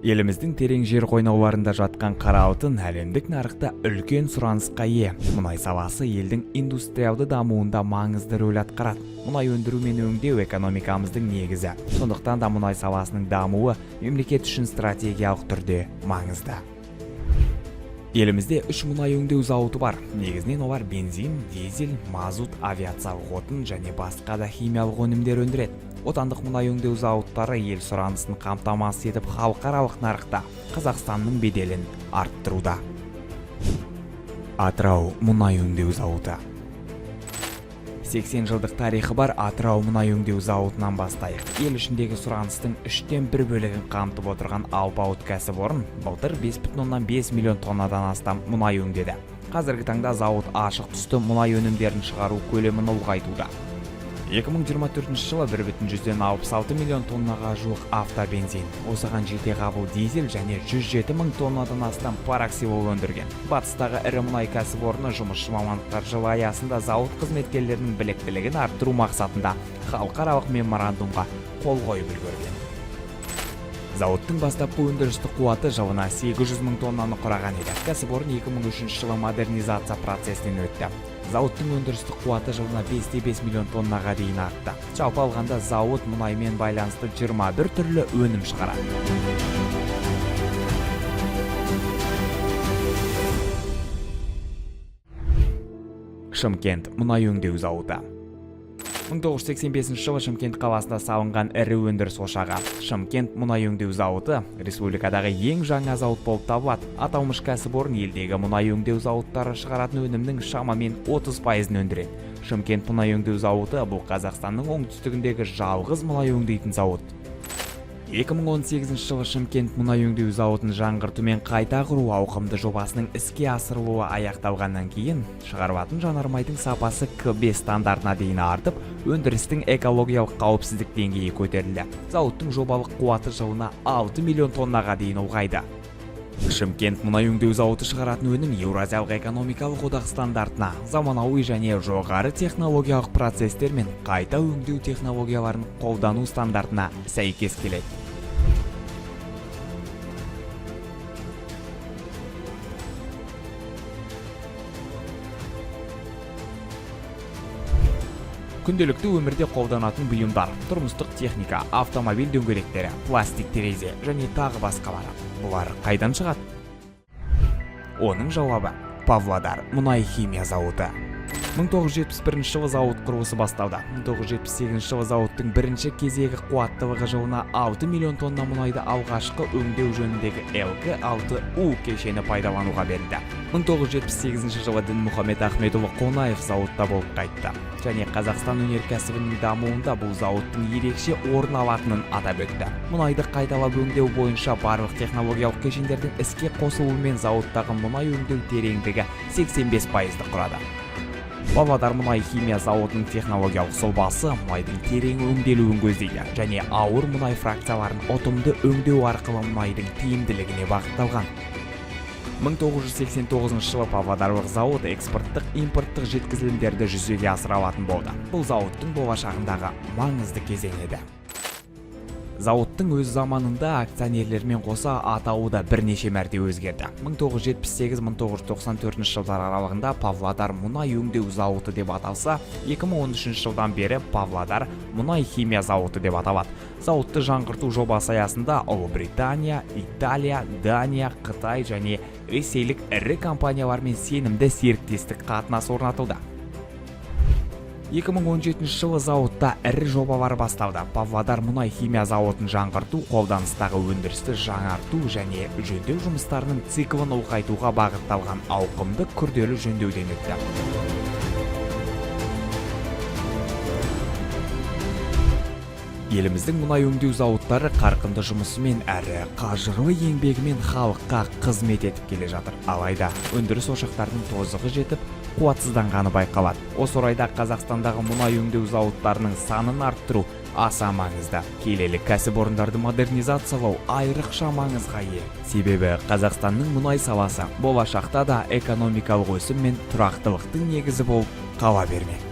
Еліміздің терең жер қойнауларында жатқан қара алтын әлемдік нарықта үлкен сұранысқа ие. Мұнай саласы елдің индустриалды дамуында маңызды рөл атқарады. Мұнай өндіру мен өңдеу экономикамыздың негізі. Сондықтан да мұнай саласының дамуы мемлекет үшін стратегиялық түрде маңызды. Елімізде 3 мұнай өңдеу зауыты бар. Негізінен олар бензин, дизель, мазут, авиациялық отын және басқа да химиялық өнімдер өндіреді. Отандық мұнай өңдеу зауыттары ел сұранысын қамтамасыз етіп, халықаралық нарықта Қазақстанның беделін арттыруда. Атырау мұнай өңдеу зауыты. 80 жылдық тарихы бар Атырау мұнай өңдеу зауытынан бастайық. Ел ішіндегі сұраныстың 3/1 бөлігін қамтып отырған алпауыт кәсіпорын былтыр 5,5 миллион тоннадан астам мұнай өңдеді. Қазіргі таңда зауыт ашық түсті мұнай өнімдерін шығару көлемін ұлғайтуда. 2024 жылы 1,66 миллион тоннаға жуық автобензин, осыған жете қабыл дизель және 107 мың тоннадан астам параксилол өндірген. Батыстағы ірі мұнай кәсіпорны жұмысшы мамандықтар жылы аясында зауыт қызметкерлерінің біліктілігін арттыру мақсатында халықаралық меморандумға қол қойып үлгерген. Зауыттың бастапқы өндірістік қуаты жылына 800 мың тоннаны құраған еді. Кәсіпорын 2003 жылы модернизация процесінен өтті. Зауыттың өндірістік қуаты жылына 5,5 миллион тоннаға дейін артты. Жалпы алғанда зауыт мұнаймен байланысты 21 түрлі өнім шығарады. Шымкент мұнай өңдеу зауыты. 1985 жылы Шымкент қаласында салынған ірі өндіріс ошағы. Шымкент мұнай өңдеу зауыты республикадағы ең жаңа зауыт болып табылады. Аталмыш кәсіпорын елдегі мұнай өңдеу зауыттары шығаратын өнімнің шамамен 30%-ын өндіреді. Шымкент мұнай өңдеу зауыты бұл Қазақстанның оңтүстігіндегі жалғыз мұнай өңдейтін зауыт. 2018 жылы Шымкент мұнай өңдеу зауытын жаңғырту мен қайта құру ауқымды жобасының іске асырылуы аяқталғаннан кейін шығарылатын жанармайдың сапасы К5 стандартына дейін артып, өндірістің экологиялық қауіпсіздік деңгейі көтерілді. Зауыттың жобалық қуаты жылына 6 миллион тоннаға дейін ұлғайды. Шымкент мұнай өңдеу зауыты шығаратын өнім Еуразиялық экономикалық одақ стандартына, заманауи және жоғары технологиялық процестер мен қайта өңдеу технологияларын қолдану стандартына сәйкес келеді. Күнделікті өмірде қолданатын бұйымдар, тұрмыстық техника, автомобиль дөңгелектері, пластик терезе және тағы басқалары. Бұлар қайдан шығады? Оның жауабы Павлодар мұнай химия зауыты. 1971 жылы зауыт құрылысы басталды. 1978 жылы зауыттың бірінші кезегі қуаттылығы жылына 6 миллион тонна мұнайды алғашқы өңдеу жөніндегі ЛК6У кешені пайдалануға берілді. 1978 жылы Дінмұхамед Ахметұлы Қонаев зауытта болып қайтты. Және Қазақстан өнеркәсібінің дамуында бұл зауыттың ерекше орын алатынын атап өтті. Мұнайды қайталап өңдеу бойынша барлық технологиялық кешендердің іске қосылуымен зауыттағы мұнай өңдеу тереңдігі 85%-ді құрады. Павлодар мұнай химия зауытының технологиялық сұлбасы мұнайдың терең өңделуін көздейді және ауыр мұнай фракцияларын ұтымды өңдеу арқылы мұнайдың тиімділігіне бағытталған. 1989 жылы Павлодарлық зауыт экспорттық импорттық жеткізілімдерді жүзеге асыра алатын болды. Бұл зауыттың болашағындағы маңызды кезең еді. Зауыттың өз заманында акционерлермен қоса атауы да бірнеше мәрте өзгерді. 1978-1994 жылдар аралығында Павлодар мұнай өңдеу зауыты деп аталса, 2013 жылдан бері Павлодар мұнай химия зауыты деп аталады. Зауытты жаңғырту жобасы аясында Ұлыбритания, Италия, Дания, Қытай және ресейлік ірі компаниялармен сенімді серіктестік қатынас орнатылды. 2017 жылы зауытта ірі жобалар басталды. Павлодар мұнай химия зауытын жаңғырту, қолданыстағы өндірісті жаңарту және жөндеу жұмыстарының циклін ұлғайтуға бағытталған ауқымды күрделі жөндеуден өтті. Еліміздің мұнай өңдеу зауыттары қарқынды жұмысымен әрі қажырлы еңбегімен халыққа қызмет етіп келе жатыр. Алайда өндіріс ошақтарының тозығы жетіп, қуатсызданғаны байқалады. Осы орайда Қазақстандағы мұнай өңдеу зауыттарының санын арттыру аса маңызды. Келелі кәсіпорындарды модернизациялау айрықша маңызға ие. Себебі Қазақстанның мұнай саласы болашақта да экономикалық өсім мен тұрақтылықтың негізі болып қала бермек.